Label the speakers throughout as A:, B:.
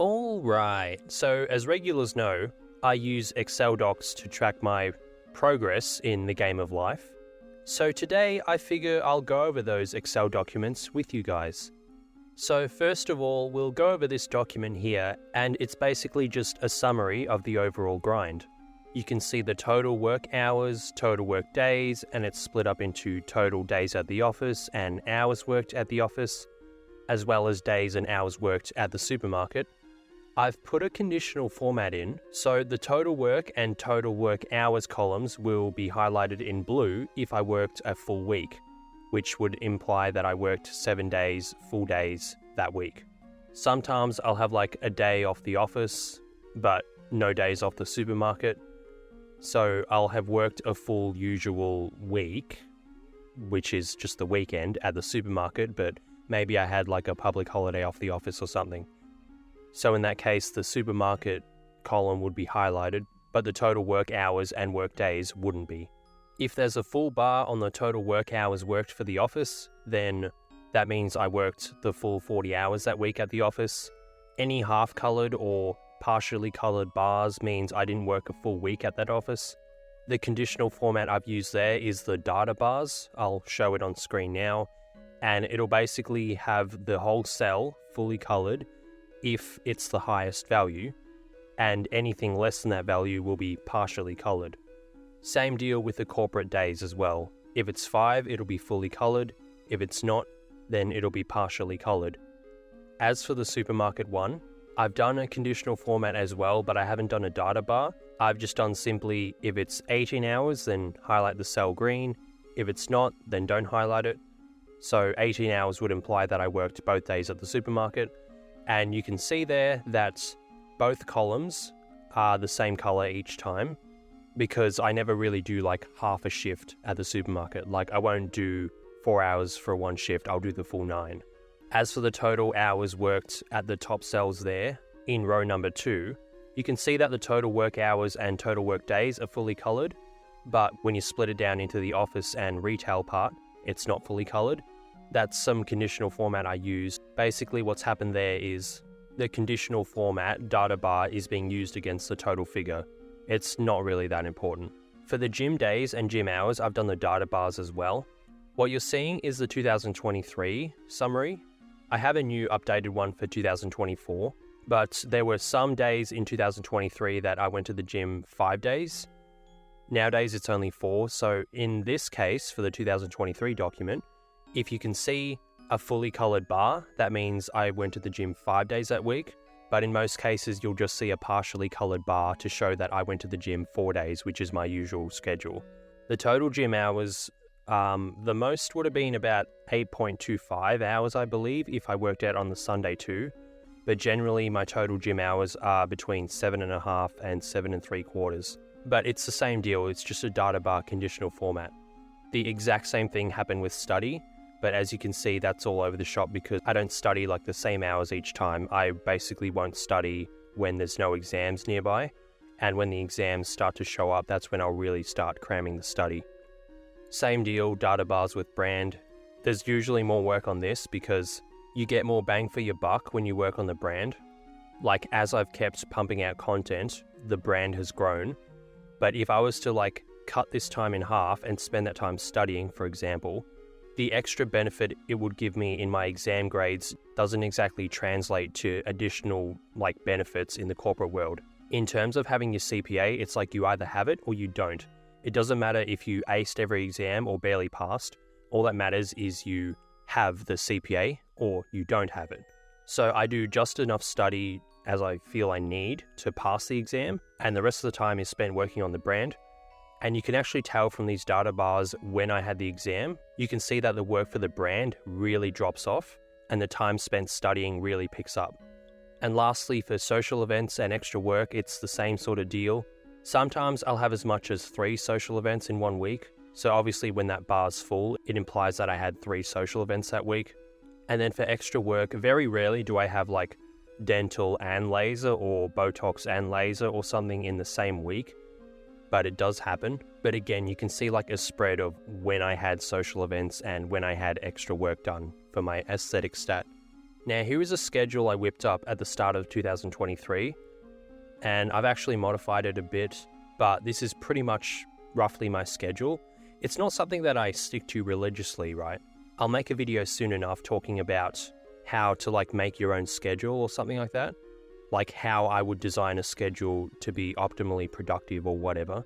A: Alright, so as regulars know, I use Excel docs to track my progress in the game of life. So today I figure I'll go over those Excel documents with you guys. So first of all, we'll go over this document here, and it's basically just a summary of the overall grind. You can see the total work hours, total work days, and it's split up into total days at the office and hours worked at the office, as well as days and hours worked at the supermarket. I've put a conditional format in, so the total work and total work hours columns will be highlighted in blue if I worked a full week, which would imply that I worked 7 days, full days that week. Sometimes I'll have like a day off the office, but no days off the supermarket. So I'll have worked a full usual week, which is just the weekend at the supermarket, but maybe I had like a public holiday off the office or something. So in that case, the supermarket column would be highlighted, but the total work hours and work days wouldn't be. If there's a full bar on the total work hours worked for the office, then that means I worked the full 40 hours that week at the office. Any half-coloured or partially coloured bars means I didn't work a full week at that office. The conditional format I've used there is the data bars. I'll show it on screen now, and it'll basically have the whole cell fully coloured if it's the highest value, and anything less than that value will be partially coloured. Same deal with the corporate days as well. If it's 5, it'll be fully coloured. If it's not, then it'll be partially coloured. As for the supermarket one, I've done a conditional format as well, but I haven't done a data bar. I've just done simply, if it's 18 hours, then highlight the cell green. If it's not, then don't highlight it. So 18 hours would imply that I worked both days at the supermarket. And you can see there that both columns are the same color each time, because I never really do like half a shift at the supermarket. Like I won't do 4 hours for one shift, I'll do the full 9. As for the total hours worked at the top cells there, in row number 2, you can see that the total work hours and total work days are fully colored, but when you split it down into the office and retail part, it's not fully colored. That's some conditional format I use. Basically what's happened there is the conditional format data bar is being used against the total figure. It's not really that important. For the gym days and gym hours, I've done the data bars as well. What you're seeing is the 2023 summary. I have a new updated one for 2024, but there were some days in 2023 that I went to the gym 5 days. Nowadays it's only 4, so in this case, for the 2023 document, if you can see a fully coloured bar, that means I went to the gym 5 days that week, but in most cases you'll just see a partially coloured bar to show that I went to the gym 4 days, which is my usual schedule. The total gym hours, the most would have been about 8.25 hours, I believe, if I worked out on the Sunday too, but generally my total gym hours are between 7.5 and 7.75. But it's the same deal, it's just a data bar conditional format. The exact same thing happened with study, but as you can see, that's all over the shop because I don't study like the same hours each time. I basically won't study when there's no exams nearby, and when the exams start to show up, that's when I'll really start cramming the study. Same deal, data bars with brand. There's usually more work on this because you get more bang for your buck when you work on the brand. Like as I've kept pumping out content, the brand has grown. But if I was to like cut this time in half and spend that time studying, for example, the extra benefit it would give me in my exam grades doesn't exactly translate to additional like benefits in the corporate world. In terms of having your CPA, it's like you either have it or you don't. It doesn't matter if you aced every exam or barely passed. All that matters is you have the CPA or you don't have it. So I do just enough study as I feel I need to pass the exam, and the rest of the time is spent working on the brand. And you can actually tell from these data bars when I had the exam, you can see that the work for the brand really drops off and the time spent studying really picks up. And lastly, for social events and extra work, it's the same sort of deal. Sometimes I'll have as much as 3 social events in 1 week. So obviously when that bar's full, it implies that I had 3 social events that week. And then for extra work, very rarely do I have like dental and laser or Botox and laser or something in the same week. But it does happen. But again, you can see like a spread of when I had social events and when I had extra work done for my aesthetic stat. Now here is a schedule I whipped up at the start of 2023, and I've actually modified it a bit, but this is pretty much roughly my schedule. It's not something that I stick to religiously, right? I'll make a video soon enough talking about how to make your own schedule or something like that. Like how I would design a schedule to be optimally productive or whatever.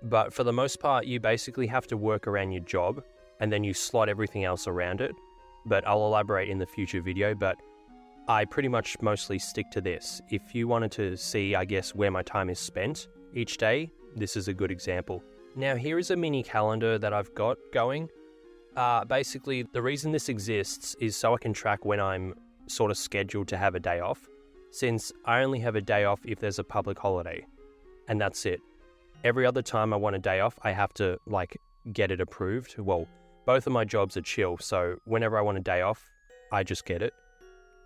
A: But for the most part, you basically have to work around your job and then you slot everything else around it. But I'll elaborate in the future video, but I pretty much mostly stick to this. If you wanted to see, I guess, where my time is spent each day, this is a good example. Now here is a mini calendar that I've got going. Basically, the reason this exists is so I can track when I'm sort of scheduled to have a day off, since I only have a day off if there's a public holiday, and that's it. Every other time I want a day off, I have to get it approved. Well, both of my jobs are chill, so whenever I want a day off, I just get it.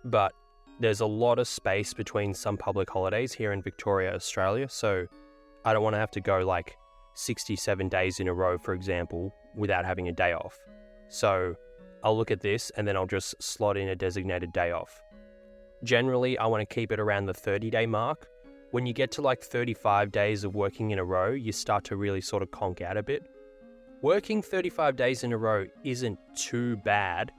A: But there's a lot of space between some public holidays here in Victoria, Australia, so I don't want to have to go 67 days in a row, for example, without having a day off. So I'll look at this and then I'll just slot in a designated day off. Generally, I want to keep it around the 30-day mark. When you get to 35 days of working in a row, you start to really sort of conk out a bit. Working 35 days in a row isn't too bad.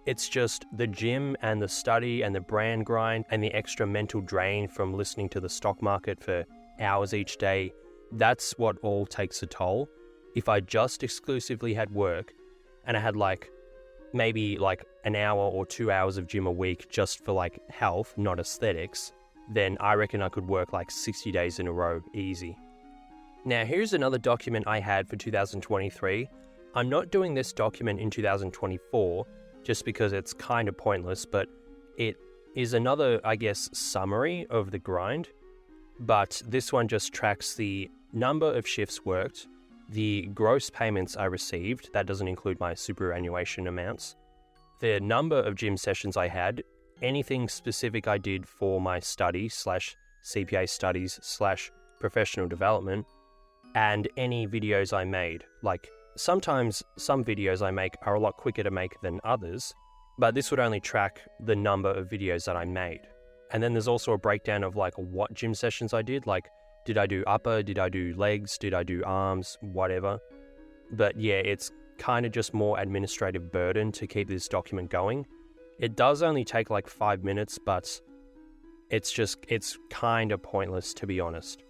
A: It's just the gym and the study and the brand grind and the extra mental drain from listening to the stock market for hours each day. That's what all takes a toll. If I just exclusively had work and I had maybe an hour or 2 hours of gym a week just for health, not aesthetics, then I reckon I could work 60 days in a row easy. Now here's another document I had for 2023. I'm not doing this document in 2024 just because it's kind of pointless, but it is another, I guess, summary of the grind. But this one just tracks the number of shifts worked, the gross payments I received, that doesn't include my superannuation amounts, the number of gym sessions I had, anything specific I did for my study / CPA studies / professional development, and any videos I made. Sometimes some videos I make are a lot quicker to make than others, but this would only track the number of videos that I made. And then there's also a breakdown of what gym sessions I did, did I do upper, did I do legs, did I do arms, whatever. But yeah, it's kind of just more administrative burden to keep this document going. It does only take 5 minutes, but it's kind of pointless, to be honest.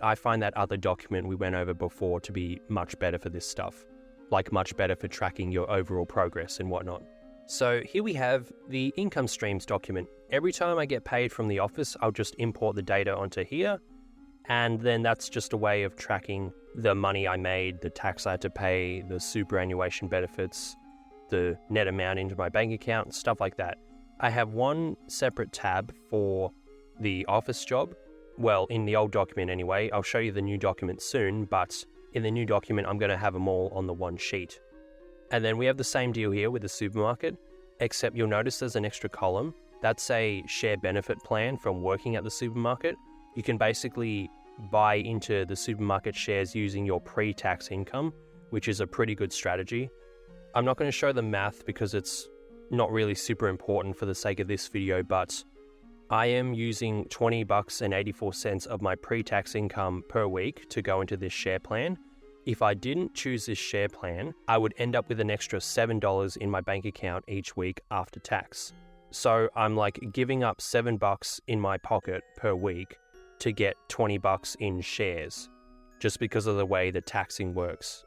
A: I find that other document we went over before to be much better for this stuff. Much better for tracking your overall progress and whatnot. So here we have the income streams document. Every time I get paid from the office, I'll just import the data onto here. And then that's just a way of tracking the money I made, the tax I had to pay, the superannuation benefits, the net amount into my bank account, stuff like that. I have one separate tab for the office job. Well, in the old document anyway. I'll show you the new document soon, but in the new document, I'm going to have them all on the one sheet. And then we have the same deal here with the supermarket, except you'll notice there's an extra column. That's a share benefit plan from working at the supermarket. You can basically buy into the supermarket shares using your pre-tax income, which is a pretty good strategy. I'm not going to show the math because it's not really super important for the sake of this video, but I am using $20.84 of my pre-tax income per week to go into this share plan. If I didn't choose this share plan, I would end up with an extra $7 in my bank account each week after tax. So I'm giving up $7 in my pocket per week to get $20 in shares, just because of the way the taxing works.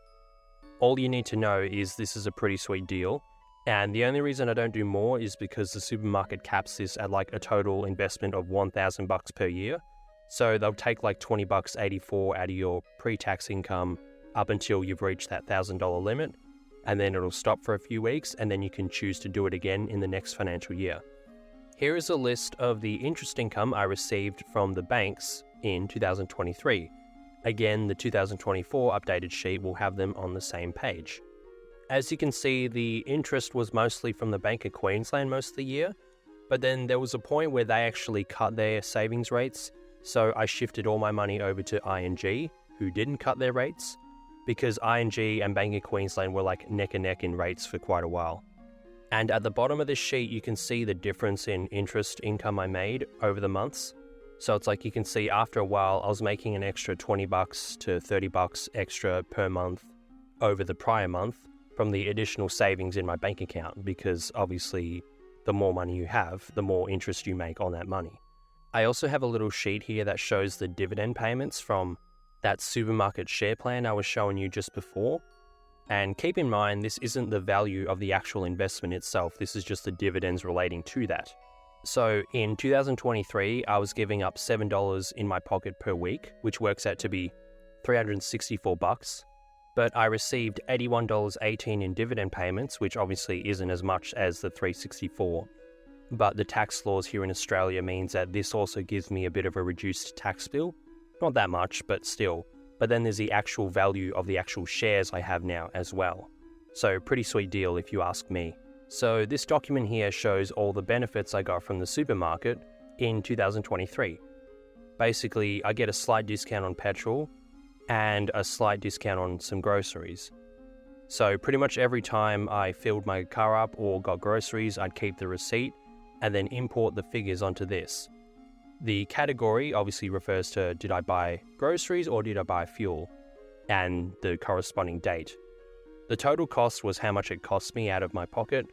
A: All you need to know is this is a pretty sweet deal, and the only reason I don't do more is because the supermarket caps this at a total investment of $1,000 per year. So they'll take $20.84 out of your pre-tax income up until you've reached that $1,000 limit, and then it'll stop for a few weeks, and then you can choose to do it again in the next financial year. Here is a list of the interest income I received from the banks in 2023. Again, the 2024 updated sheet will have them on the same page. As you can see, the interest was mostly from the Bank of Queensland most of the year, but then there was a point where they actually cut their savings rates, so I shifted all my money over to ING, who didn't cut their rates, because ING and Bank of Queensland were neck and neck in rates for quite a while. And at the bottom of this sheet, you can see the difference in interest income I made over the months. So it's like you can see after a while, I was making an extra $20 to $30 extra per month over the prior month from the additional savings in my bank account, because obviously the more money you have, the more interest you make on that money. I also have a little sheet here that shows the dividend payments from that supermarket share plan I was showing you just before. And keep in mind, this isn't the value of the actual investment itself, this is just the dividends relating to that. So in 2023, I was giving up $7 in my pocket per week, which works out to be $364, but I received $81.18 in dividend payments, which obviously isn't as much as the $364. But the tax laws here in Australia means that this also gives me a bit of a reduced tax bill. Not that much, but still. But then there's the actual value of the actual shares I have now as well. So pretty sweet deal if you ask me. So this document here shows all the benefits I got from the supermarket in 2023. Basically, I get a slight discount on petrol and a slight discount on some groceries. So pretty much every time I filled my car up or got groceries, I'd keep the receipt and then import the figures onto this. The category obviously refers to, did I buy groceries or did I buy fuel, and the corresponding date. The total cost was how much it cost me out of my pocket.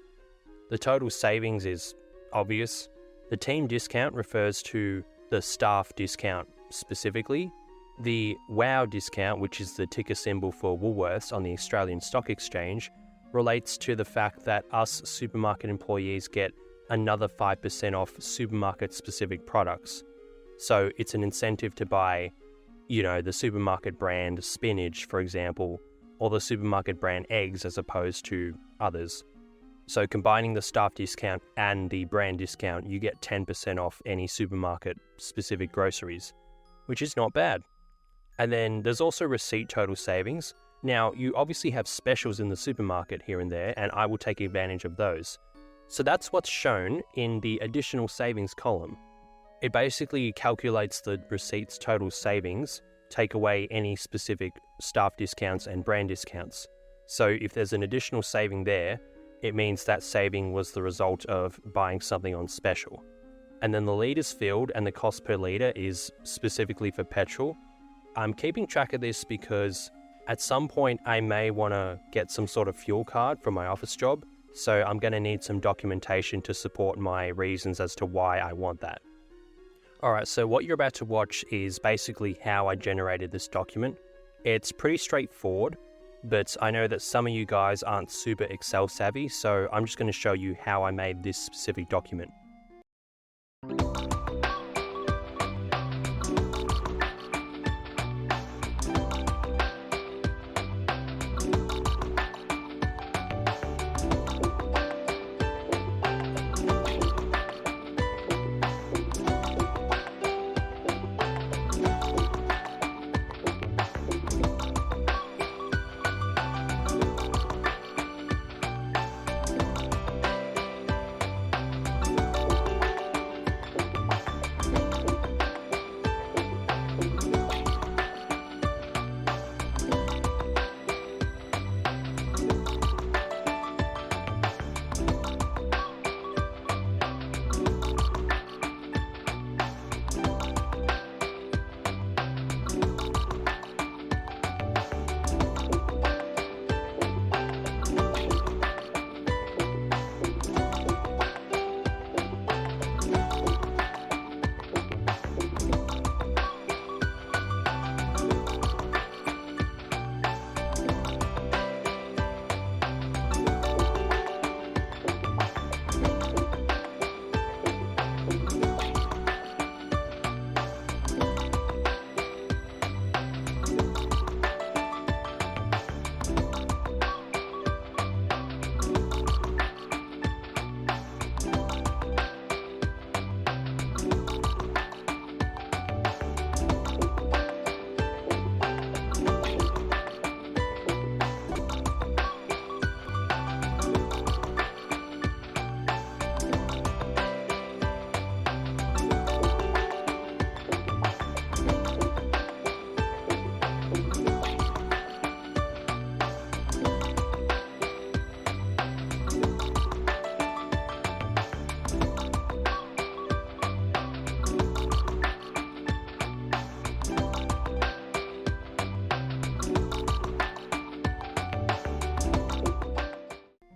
A: The total savings is obvious. The team discount refers to the staff discount specifically. The WOW discount, which is the ticker symbol for Woolworths on the Australian Stock Exchange, relates to the fact that us supermarket employees get another 5% off supermarket-specific products. So it's an incentive to buy, the supermarket brand spinach, for example, or the supermarket brand eggs as opposed to others. So combining the staff discount and the brand discount, you get 10% off any supermarket-specific groceries, which is not bad. And then there's also receipt total savings. Now, you obviously have specials in the supermarket here and there, and I will take advantage of those. So that's what's shown in the additional savings column. It basically calculates the receipts total savings, take away any specific staff discounts and brand discounts. So if there's an additional saving there, it means that saving was the result of buying something on special. And then the litres filled and the cost per litre is specifically for petrol. I'm keeping track of this because at some point I may want to get some sort of fuel card from my office job. So I'm going to need some documentation to support my reasons as to why I want that. Alright, so what you're about to watch is basically how I generated this document. It's pretty straightforward, but I know that some of you guys aren't super Excel savvy, so I'm just going to show you how I made this specific document.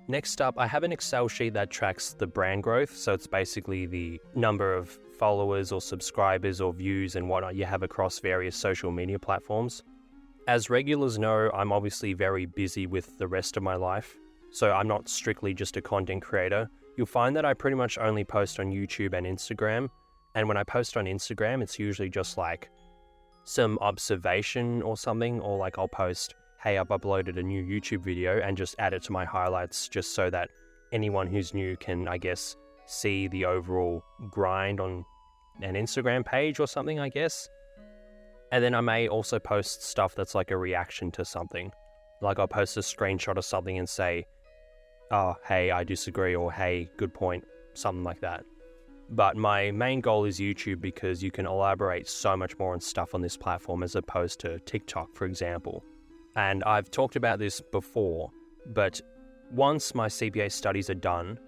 A: Next up, I have an Excel sheet that tracks the brand growth, so it's basically the number of followers or subscribers or views and whatnot you have across various social media platforms. As regulars know, I'm obviously very busy with the rest of my life, so I'm not strictly just a content creator. You'll find that I pretty much only post on YouTube and Instagram, and when I post on Instagram, it's usually just like some observation or something, or like I'll post, hey, I've uploaded a new YouTube video and just add it to my highlights just so that anyone who's new can, I guess, see the overall grind on an Instagram page or something, I guess. And then I may also post stuff that's like a reaction to something. Like I'll post a screenshot of something and say, oh, hey, I disagree, or hey, good point, something like that. But my main goal is YouTube because you can elaborate so much more on stuff on this platform as opposed to TikTok, for example. And I've talked about this before, but once my CPA studies are done,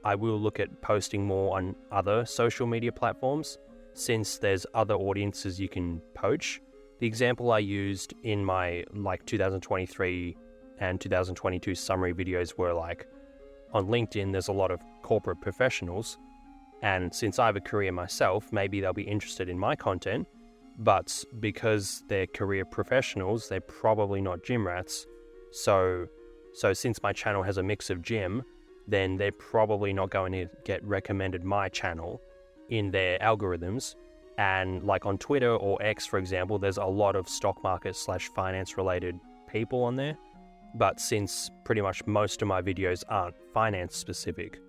A: I will look at posting more on other social media platforms since there's other audiences you can poach. The example I used in my 2023 and 2022 summary videos were like, on LinkedIn there's a lot of corporate professionals, and since I have a career myself, maybe they'll be interested in my content, but because they're career professionals, they're probably not gym rats. So since my channel has a mix of gym, then they're probably not going to get recommended my channel in their algorithms. And like on Twitter or X, for example, there's a lot of stock market / finance related people on there. But since pretty much most of my videos aren't finance specific,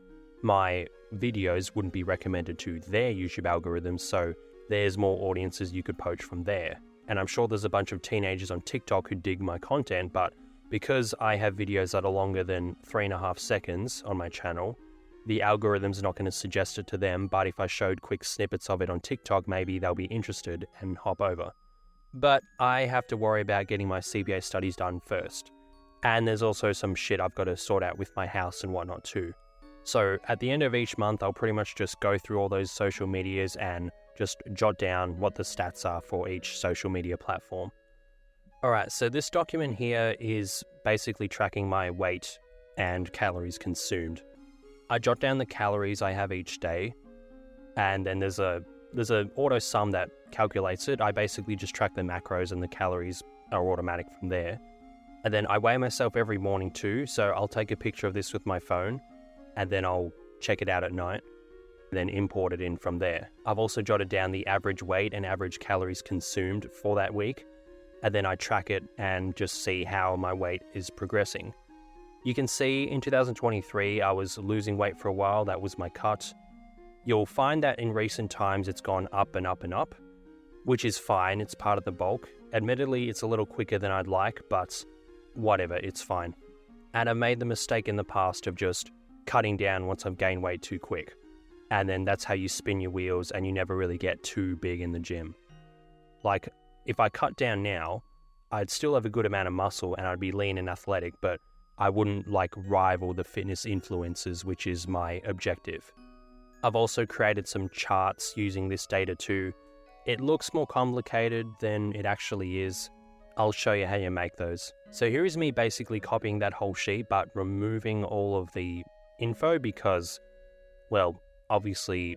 A: my videos wouldn't be recommended to their YouTube algorithms, so there's more audiences you could poach from there. And I'm sure there's a bunch of teenagers on TikTok who dig my content, but because I have videos that are longer than 3.5 seconds on my channel, the algorithm's not going to suggest it to them, but if I showed quick snippets of it on TikTok, maybe they'll be interested and hop over. But I have to worry about getting my CPA studies done first. And there's also some shit I've got to sort out with my house and whatnot too. So at the end of each month, I'll pretty much just go through all those social medias and just jot down what the stats are for each social media platform. Alright, so this document here is basically tracking my weight and calories consumed. I jot down the calories I have each day, and then there's a auto sum that calculates it. I basically just track the macros and the calories are automatic from there. And then I weigh myself every morning too, so I'll take a picture of this with my phone, and then I'll check it out at night, then import it in from there. I've also jotted down the average weight and average calories consumed for that week, and then I track it and just see how my weight is progressing. You can see in 2023 I was losing weight for a while, that was my cut. You'll find that in recent times it's gone up and up and up, which is fine, it's part of the bulk. Admittedly, it's a little quicker than I'd like, but whatever, it's fine. And I've made the mistake in the past of just cutting down once I've gained weight too quick. And then that's how you spin your wheels and you never really get too big in the gym. Like, if I cut down now, I'd still have a good amount of muscle and I'd be lean and athletic, but I wouldn't rival the fitness influencers, which is my objective. I've also created some charts using this data too. It looks more complicated than it actually is. I'll show you how you make those. So here is me basically copying that whole sheet, but removing all of the info because, well, obviously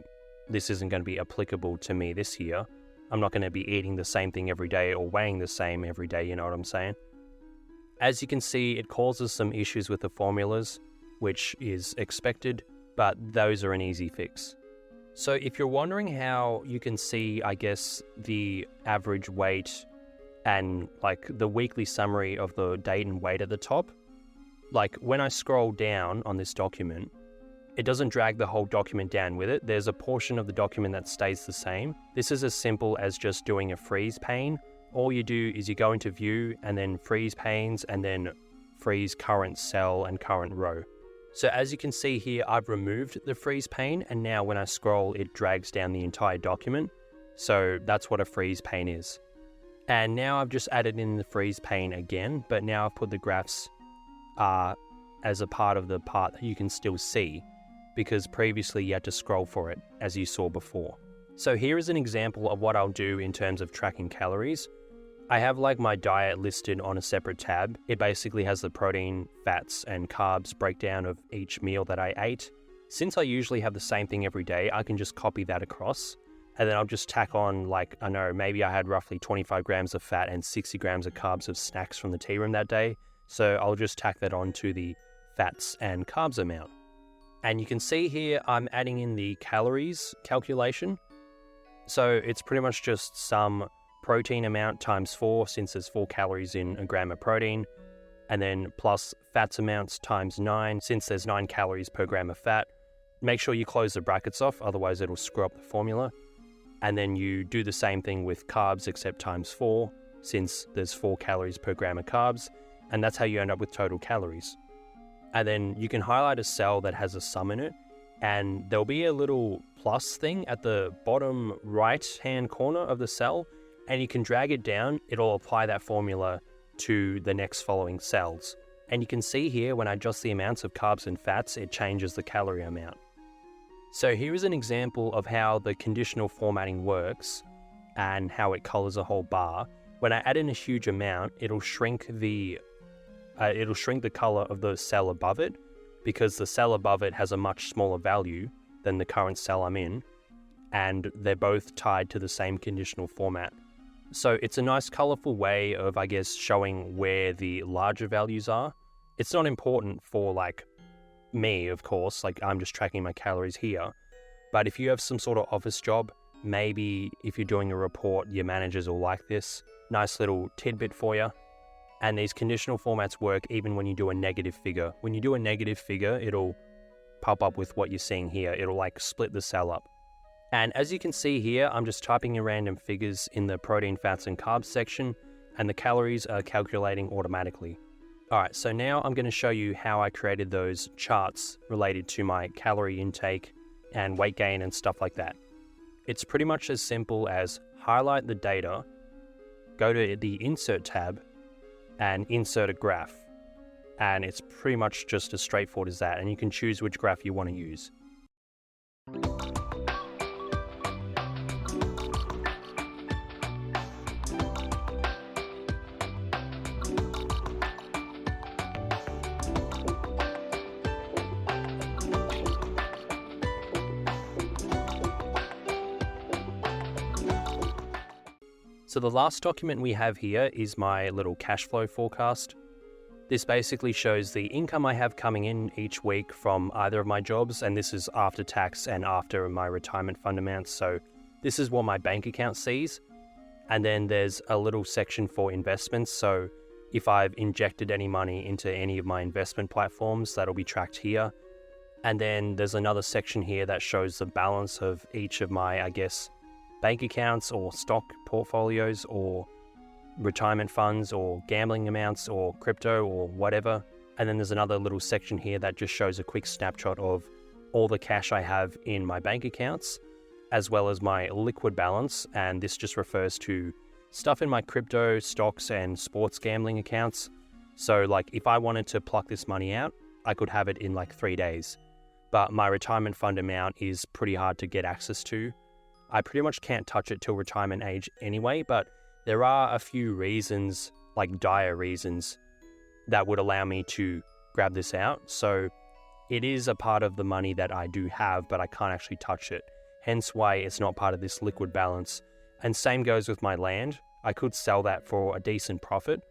A: this isn't going to be applicable to me this year. I'm not going to be eating the same thing every day or weighing the same every day, you know what I'm saying? As you can see, it causes some issues with the formulas, which is expected, but those are an easy fix. So if you're wondering how you can see, I guess, the average weight and the weekly summary of the date and weight at the top, when I scroll down on this document, it doesn't drag the whole document down with it. There's a portion of the document that stays the same. This is as simple as just doing a freeze pane. All you do is you go into view and then freeze panes and then freeze current cell and current row. So as you can see here, I've removed the freeze pane and now when I scroll, it drags down the entire document. So that's what a freeze pane is. And now I've just added in the freeze pane again, but now I've put the graphs as a part of the part that you can still see, because previously you had to scroll for it, as you saw before. So here is an example of what I'll do in terms of tracking calories. I have like my diet listed on a separate tab. It basically has the protein, fats, and carbs breakdown of each meal that I ate. Since I usually have the same thing every day, I can just copy that across, and then I'll just tack on, like, I know, maybe I had roughly 25 grams of fat and 60 grams of carbs of snacks from the tea room that day, so I'll just tack that on to the fats and carbs amount. And you can see here I'm adding in the calories calculation. So it's pretty much just some protein amount times 4, since there's 4 calories in a gram of protein, and then plus fats amounts times 9, since there's 9 calories per gram of fat. Make sure you close the brackets off, otherwise it'll screw up the formula. And then you do the same thing with carbs except times 4, since there's 4 calories per gram of carbs, and that's how you end up with total calories. And then you can highlight a cell that has a sum in it, and there'll be a little plus thing at the bottom right hand corner of the cell, and you can drag it down. It'll apply that formula to the next following cells. And you can see here when I adjust the amounts of carbs and fats, it changes the calorie amount. So here is an example of how the conditional formatting works and how it colors a whole bar. When I add in a huge amount, it'll shrink the color of the cell above it, because the cell above it has a much smaller value than the current cell I'm in, and they're both tied to the same conditional format. So it's a nice colorful way of, I guess, showing where the larger values are. It's not important for like me, of course, like I'm just tracking my calories here. But if you have some sort of office job, maybe if you're doing a report, your managers will like this. Nice little tidbit for you. And these conditional formats work even when you do a negative figure. When you do a negative figure, it'll pop up with what you're seeing here. It'll like split the cell up. And as you can see here, I'm just typing in random figures in the protein, fats, and carbs section, and the calories are calculating automatically. Alright, so now I'm going to show you how I created those charts related to my calorie intake and weight gain and stuff like that. It's pretty much as simple as highlight the data, go to the Insert tab, and insert a graph. And it's pretty much just as straightforward as that, and you can choose which graph you want to use. So the last document we have here is my little cash flow forecast. This basically shows the income I have coming in each week from either of my jobs, and this is after tax and after my retirement fund amounts, so this is what my bank account sees. And then there's a little section for investments, so if I've injected any money into any of my investment platforms, that'll be tracked here. And then there's another section here that shows the balance of each of my, I guess, bank accounts or stock portfolios or retirement funds or gambling amounts or crypto or whatever. And then there's another little section here that just shows a quick snapshot of all the cash I have in my bank accounts, as well as my liquid balance. And this just refers to stuff in my crypto, stocks, and sports gambling accounts. So like if I wanted to pluck this money out, I could have it in like 3 days. But my retirement fund amount is pretty hard to get access to. I pretty much can't touch it till retirement age anyway, but there are a few reasons, like dire reasons, that would allow me to grab this out. So it is a part of the money that I do have, but I can't actually touch it. Hence why it's not part of this liquid balance. And same goes with my land. I could sell that for a decent profit.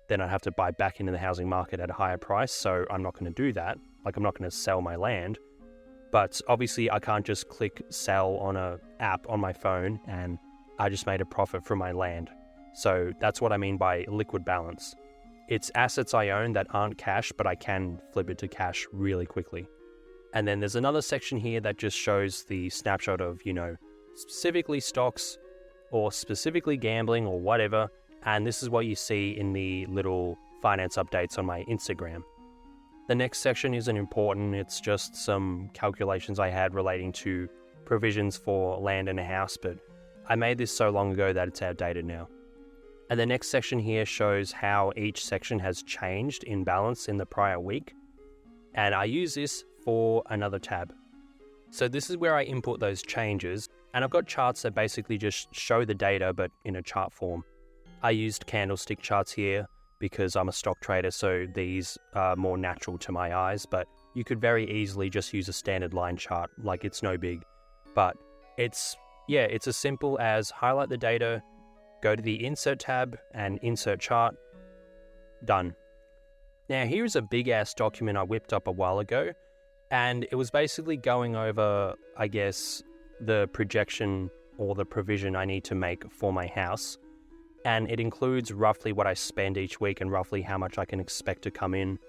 A: Then I'd have to buy back into the housing market at a higher price. So I'm not going to do that. Like I'm not going to sell my land. But obviously I can't just click sell on an app on my phone and I just made a profit from my land. So that's what I mean by liquid balance. It's assets I own that aren't cash, but I can flip it to cash really quickly. And then there's another section here that just shows the snapshot of, specifically stocks or specifically gambling or whatever. And this is what you see in the little finance updates on my Instagram. The next section isn't important, it's just some calculations I had relating to provisions for land and a house, but I made this so long ago that it's outdated now. And the next section here shows how each section has changed in balance in the prior week, and I use this for another tab. So this is where I input those changes, and I've got charts that basically just show the data but in a chart form. I used candlestick charts here because I'm a stock trader, so these are more natural to my eyes, but you could very easily just use a standard line chart, like it's no big. But it's as simple as highlight the data, go to the Insert tab and Insert Chart, done. Now here's a big ass document I whipped up a while ago, and it was basically going over, I guess, the projection or the provision I need to make for my house. And it includes roughly what I spend each week and roughly how much I can expect to come in,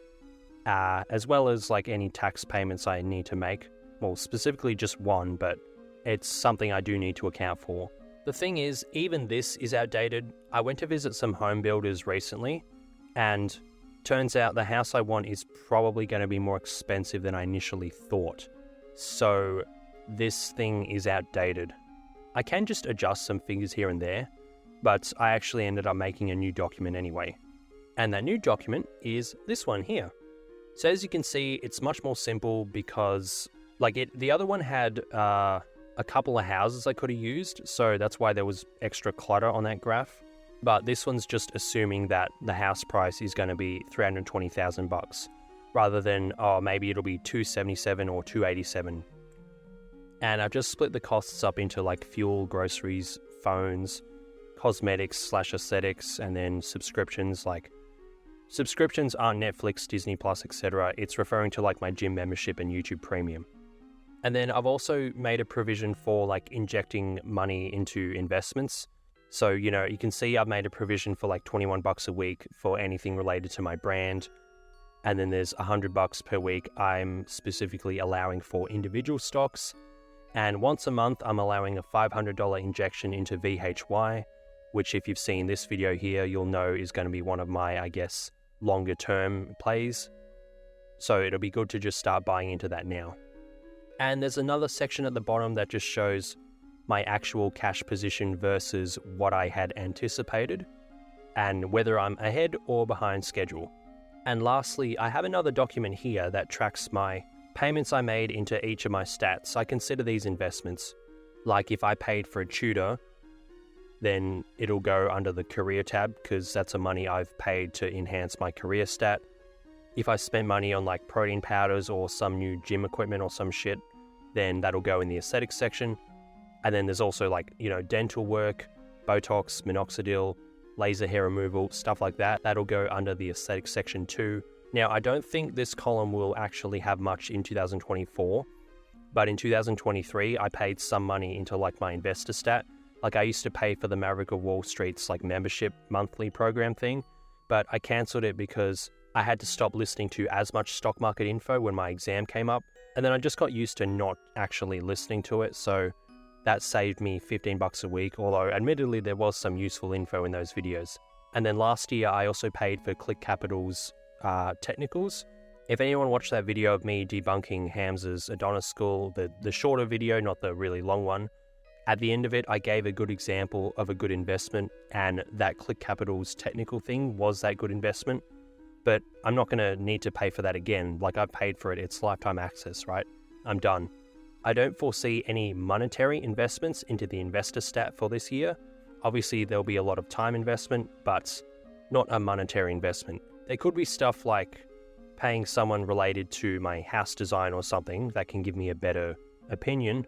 A: as well as like any tax payments I need to make. Well, specifically just one, but it's something I do need to account for. The thing is, even this is outdated. I went to visit some home builders recently, and turns out the house I want is probably going to be more expensive than I initially thought. So this thing is outdated. I can just adjust some figures here and there, but I actually ended up making a new document anyway. And that new document is this one here. So as you can see, it's much more simple because the other one had a couple of houses I could have used, so that's why there was extra clutter on that graph. But this one's just assuming that the house price is going to be $320,000 rather than, maybe it'll be $277 or $287. And I've just split the costs up into like fuel, groceries, phones, cosmetics/aesthetics, and then subscriptions. Like subscriptions aren't Netflix, Disney Plus, etc. It's referring to like my gym membership and YouTube Premium. And then I've also made a provision for like injecting money into investments. So, you can see I've made a provision for like $21 a week for anything related to my brand. And then there's $100 per week I'm specifically allowing for individual stocks. And once a month, I'm allowing a $500 injection into VHY, which if you've seen this video here, you'll know is going to be one of my, I guess, longer term plays. So it'll be good to just start buying into that now. And there's another section at the bottom that just shows my actual cash position versus what I had anticipated, and whether I'm ahead or behind schedule. And lastly, I have another document here that tracks my payments I made into each of my stats. I consider these investments. Like if I paid for a tutor, then it'll go under the career tab because that's the money I've paid to enhance my career stat. If I spend money on like protein powders or some new gym equipment or some shit, then that'll go in the aesthetics section. And then there's also like, dental work, Botox, minoxidil, laser hair removal, stuff like that. That'll go under the aesthetics section too. Now, I don't think this column will actually have much in 2024, but in 2023, I paid some money into like my investor stat. Like I used to pay for the Maverick of Wall Street's like membership monthly program thing, but I cancelled it because I had to stop listening to as much stock market info when my exam came up. And then I just got used to not actually listening to it. So that saved me $15 a week, although admittedly there was some useful info in those videos. And then last year, I also paid for Click Capital's technicals. If anyone watched that video of me debunking Hamza's Adonis School, the shorter video, not the really long one, at the end of it, I gave a good example of a good investment, and that Click Capital's technical thing was that good investment. But I'm not going to need to pay for that again. Like I've paid for it, it's lifetime access, right? I'm done. I don't foresee any monetary investments into the investor stat for this year. Obviously, there'll be a lot of time investment, but not a monetary investment. There could be stuff like paying someone related to my house design or something that can give me a better opinion,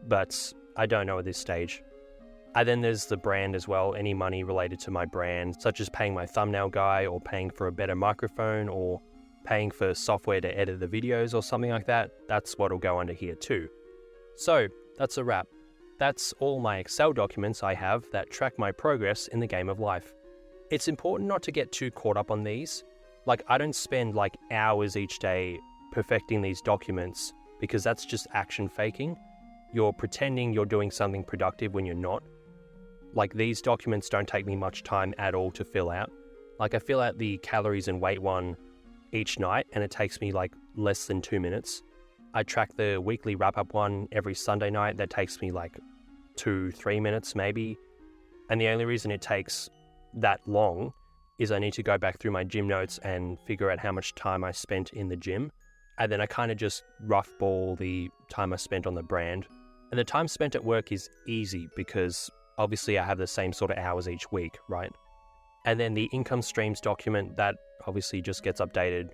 A: but I don't know at this stage. And then there's the brand as well, any money related to my brand, such as paying my thumbnail guy or paying for a better microphone or paying for software to edit the videos or something like that. That's what'll go under here too. So that's a wrap. That's all my Excel documents I have that track my progress in the game of life. It's important not to get too caught up on these. Like I don't spend like hours each day perfecting these documents because that's just action faking. You're pretending you're doing something productive when you're not. Like these documents don't take me much time at all to fill out. Like I fill out the calories and weight one each night and it takes me like less than 2 minutes. I track the weekly wrap-up one every Sunday night. That takes me like 2-3 minutes maybe. And the only reason it takes that long is I need to go back through my gym notes and figure out how much time I spent in the gym. And then I kind of just rough ball the time I spent on the brand. And the time spent at work is easy because obviously I have the same sort of hours each week, right? And then the income streams document, that obviously just gets updated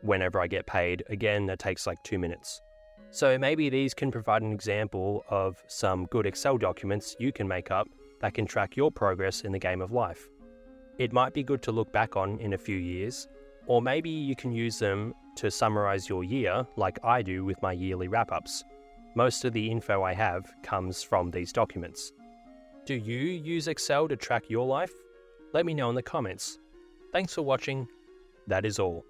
A: whenever I get paid. Again, that takes like 2 minutes. So maybe these can provide an example of some good Excel documents you can make up that can track your progress in the game of life. It might be good to look back on in a few years, or maybe you can use them to summarize your year like I do with my yearly wrap-ups. Most of the info I have comes from these documents. Do you use Excel to track your life? Let me know in the comments. Thanks for watching. That is all.